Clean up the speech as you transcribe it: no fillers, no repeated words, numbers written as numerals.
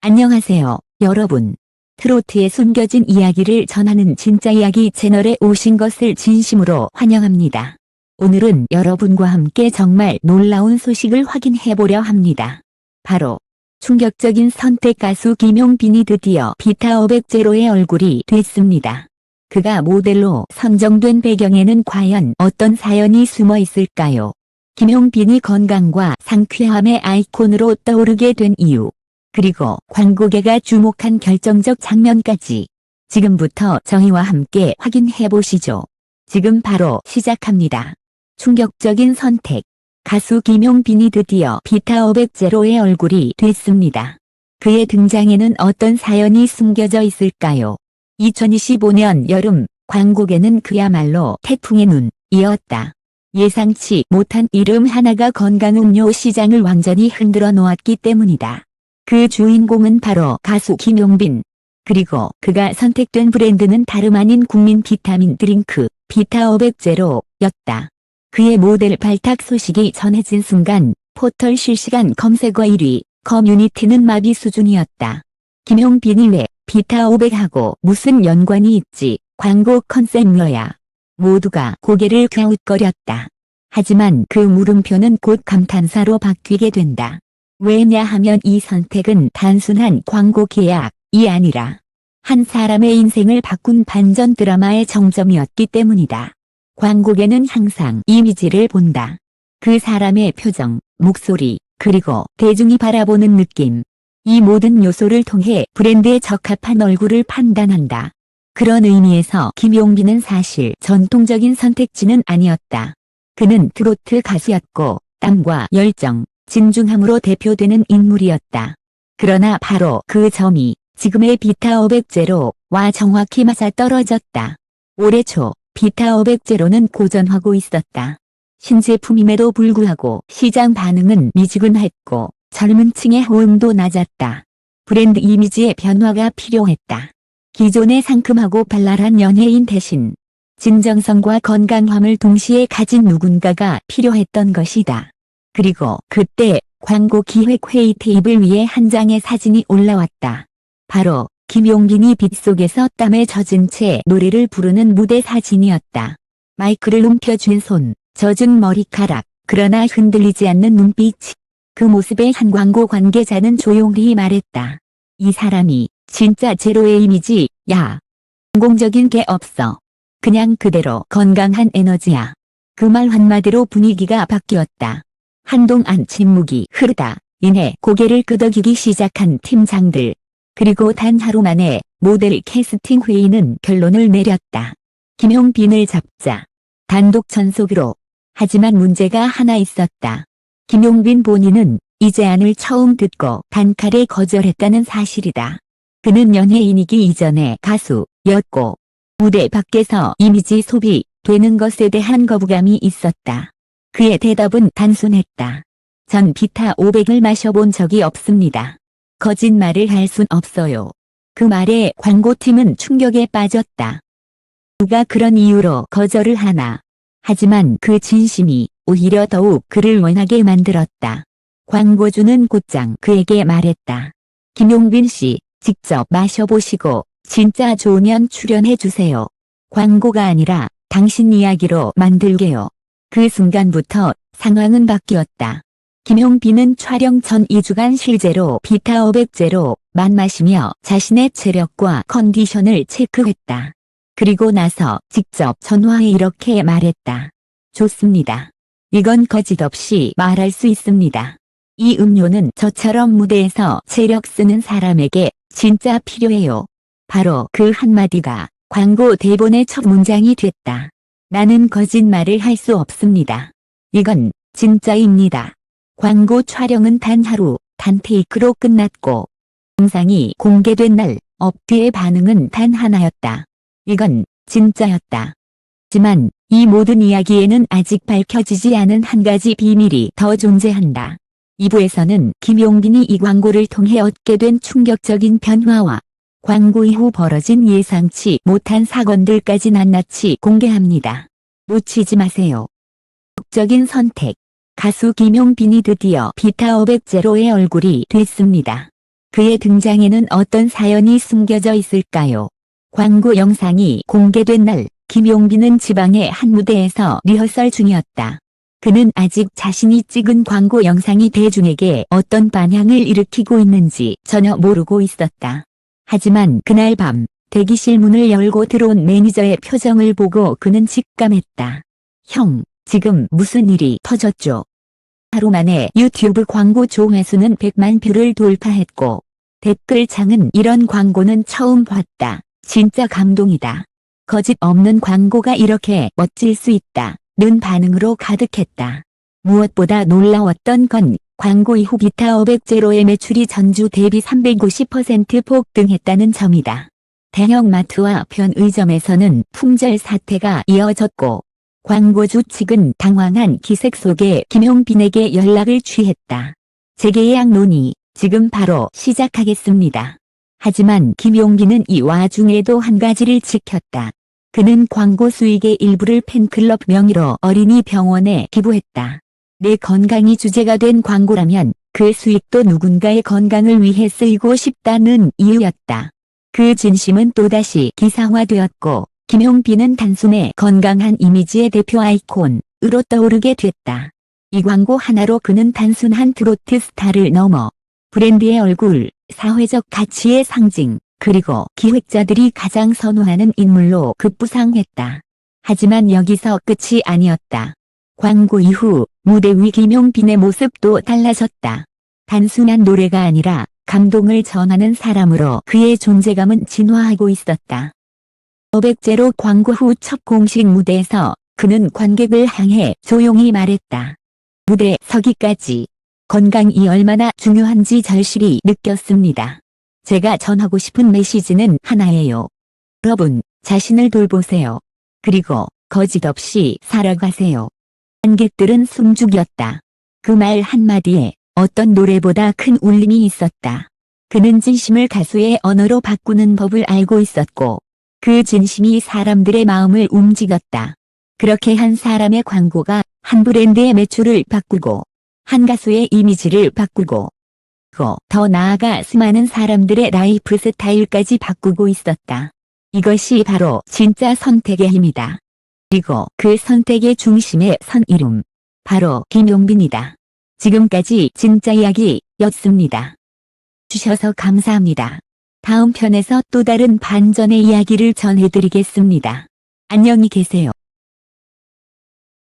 안녕하세요, 여러분. 트로트의 숨겨진 이야기를 전하는 진짜 이야기 채널에 오신 것을 진심으로 환영합니다. 오늘은 여러분과 함께 정말 놀라운 소식을 확인해보려 합니다. 바로 충격적인 선택 가수 김용빈이 드디어 비타500제로의 얼굴이 됐습니다. 그가 모델로 선정된 배경에는 과연 어떤 사연이 숨어 있을까요? 김용빈이 건강과 상쾌함의 아이콘으로 떠오르게 된 이유, 그리고 광고계가 주목한 결정적 장면까지 지금부터 저희와 함께 확인해 보시죠. 지금 바로 시작합니다. 충격적인 선택. 가수 김용빈이 드디어 비타500제로의 얼굴이 됐습니다. 그의 등장에는 어떤 사연이 숨겨져 있을까요? 2025년 여름, 광고계는 그야말로 태풍의 눈이었다. 예상치 못한 이름 하나가 건강음료 시장을 완전히 흔들어 놓았기 때문이다. 그 주인공은 바로 가수 김용빈. 그리고 그가 선택된 브랜드는 다름 아닌 국민 비타민 드링크 비타500제로였다. 그의 모델 발탁 소식이 전해진 순간 포털 실시간 검색어 1위, 커뮤니티는 마비 수준이었다. 김용빈이 왜 비타500하고 무슨 연관이 있지? 광고 컨셉러야. 모두가 고개를 갸웃거렸다. 하지만 그 물음표는 곧 감탄사로 바뀌게 된다. 왜냐하면 이 선택은 단순한 광고 계약이 아니라 한 사람의 인생을 바꾼 반전 드라마의 정점이었기 때문이다. 광고계는 항상 이미지를 본다. 그 사람의 표정, 목소리, 그리고 대중이 바라보는 느낌. 이 모든 요소를 통해 브랜드에 적합한 얼굴을 판단한다. 그런 의미에서 김용빈은 사실 전통적인 선택지는 아니었다. 그는 트로트 가수였고 땀과 열정, 진중함으로 대표되는 인물이었다. 그러나 바로 그 점이 지금의 비타500제로와 정확히 맞아떨어졌다. 올해 초 비타500제로는 고전하고 있었다. 신제품임에도 불구하고 시장 반응은 미지근했고 젊은 층의 호응도 낮았다. 브랜드 이미지의 변화가 필요했다. 기존의 상큼하고 발랄한 연예인 대신 진정성과 건강함을 동시에 가진 누군가가 필요했던 것이다. 그리고 그때 광고 기획회의 테이블 위에 한 장의 사진이 올라왔다. 바로 김용빈이 빗속에서 땀에 젖은 채 노래를 부르는 무대 사진이었다. 마이크를 움켜쥔 손, 젖은 머리카락, 그러나 흔들리지 않는 눈빛. 그 모습에 한 광고 관계자는 조용히 말했다. 이 사람이 진짜 제로의 이미지야. 공공적인 게 없어. 그냥 그대로 건강한 에너지야. 그 말 한마디로 분위기가 바뀌었다. 한동안 침묵이 흐르다 인해 고개를 끄덕이기 시작한 팀장들. 그리고 단 하루 만에 모델 캐스팅 회의는 결론을 내렸다. 김용빈을 잡자. 단독 전속으로. 하지만 문제가 하나 있었다. 김용빈 본인은 이 제안을 처음 듣고 단칼에 거절했다는 사실이다. 그는 연예인이기 이전에 가수였고 무대 밖에서 이미지 소비되는 것에 대한 거부감이 있었다. 그의 대답은 단순했다. 전 비타500을 마셔본 적이 없습니다. 거짓말을 할 순 없어요. 그 말에 광고팀은 충격에 빠졌다. 누가 그런 이유로 거절을 하나. 하지만 그 진심이 오히려 더욱 그를 원하게 만들었다. 광고주는 곧장 그에게 말했다. 김용빈 씨, 직접 마셔보시고 진짜 좋으면 출연해주세요. 광고가 아니라 당신 이야기로 만들게요. 그 순간부터 상황은 바뀌었다. 김용빈은 촬영 전 2주간 실제로 비타500제로만 마시며 자신의 체력과 컨디션을 체크했다. 그리고 나서 직접 전화해 이렇게 말했다. 좋습니다. 이건 거짓 없이 말할 수 있습니다. 이 음료는 저처럼 무대에서 체력 쓰는 사람에게 진짜 필요해요. 바로 그 한마디가 광고 대본의 첫 문장이 됐다. 나는 거짓말을 할 수 없습니다. 이건 진짜입니다. 광고 촬영은 단 하루, 단 테이크로 끝났고 영상이 공개된 날 업계의 반응은 단 하나였다. 이건 진짜였다. 하지만 이 모든 이야기에는 아직 밝혀지지 않은 한 가지 비밀이 더 존재한다. 2부에서는 김용빈이 이 광고를 통해 얻게 된 충격적인 변화와 광고 이후 벌어진 예상치 못한 사건들까지 낱낱이 공개합니다. 놓치지 마세요. 적인 선택. 가수 김용빈이 드디어 비타500제로의 얼굴이 됐습니다. 그의 등장에는 어떤 사연이 숨겨져 있을까요? 광고 영상이 공개된 날, 김용빈은 지방의 한 무대에서 리허설 중이었다. 그는 아직 자신이 찍은 광고 영상이 대중에게 어떤 반향을 일으키고 있는지 전혀 모르고 있었다. 하지만 그날 밤, 대기실 문을 열고 들어온 매니저의 표정을 보고 그는 직감했다. 형, 지금 무슨 일이 터졌죠? 하루 만에 유튜브 광고 조회수는 100만 뷰를 돌파했고, 댓글창은 이런 광고는 처음 봤다. 진짜 감동이다. 거짓 없는 광고가 이렇게 멋질 수 있다. 는 반응으로 가득했다. 무엇보다 놀라웠던 건 광고 이후 기타 500제로의 매출이 전주 대비 350% 폭등했다는 점이다. 대형마트와 편의점에서는 품절 사태가 이어졌고 광고주 측은 당황한 기색 속에 김용빈에게 연락을 취했다. 재계약 논의 지금 바로 시작하겠습니다. 하지만 김용빈은 이 와중에도 한 가지를 지켰다. 그는 광고 수익의 일부를 팬클럽 명의로 어린이 병원에 기부했다. 내 건강이 주제가 된 광고라면 그 수익도 누군가의 건강을 위해 쓰이고 싶다는 이유였다. 그 진심은 또다시 기사화되었고 김용빈은 단숨에 건강한 이미지의 대표 아이콘으로 떠오르게 됐다. 이 광고 하나로 그는 단순한 트로트 스타를 넘어 브랜드의 얼굴, 사회적 가치의 상징, 그리고 기획자들이 가장 선호하는 인물로 급부상했다. 하지만 여기서 끝이 아니었다. 광고 이후 무대 위 김용빈의 모습도 달라졌다. 단순한 노래가 아니라 감동을 전하는 사람으로 그의 존재감은 진화하고 있었다. 500제로 광고 후 첫 공식 무대에서 그는 관객을 향해 조용히 말했다. 무대 서기까지 건강이 얼마나 중요한지 절실히 느꼈습니다. 제가 전하고 싶은 메시지는 하나예요. 여러분, 자신을 돌보세요. 그리고 거짓 없이 살아가세요. 관객들은 숨죽였다. 그 말 한마디에 어떤 노래보다 큰 울림이 있었다. 그는 진심을 가수의 언어로 바꾸는 법을 알고 있었고 그 진심이 사람들의 마음을 움직였다. 그렇게 한 사람의 광고가 한 브랜드의 매출을 바꾸고 한 가수의 이미지를 바꾸고 더 나아가 수많은 사람들의 라이프 스타일까지 바꾸고 있었다. 이것이 바로 진짜 선택의 힘이다. 그리고 그 선택의 중심에 선 이름. 바로 김용빈이다. 지금까지 진짜 이야기였습니다. 주셔서 감사합니다. 다음 편에서 또 다른 반전의 이야기를 전해드리겠습니다. 안녕히 계세요.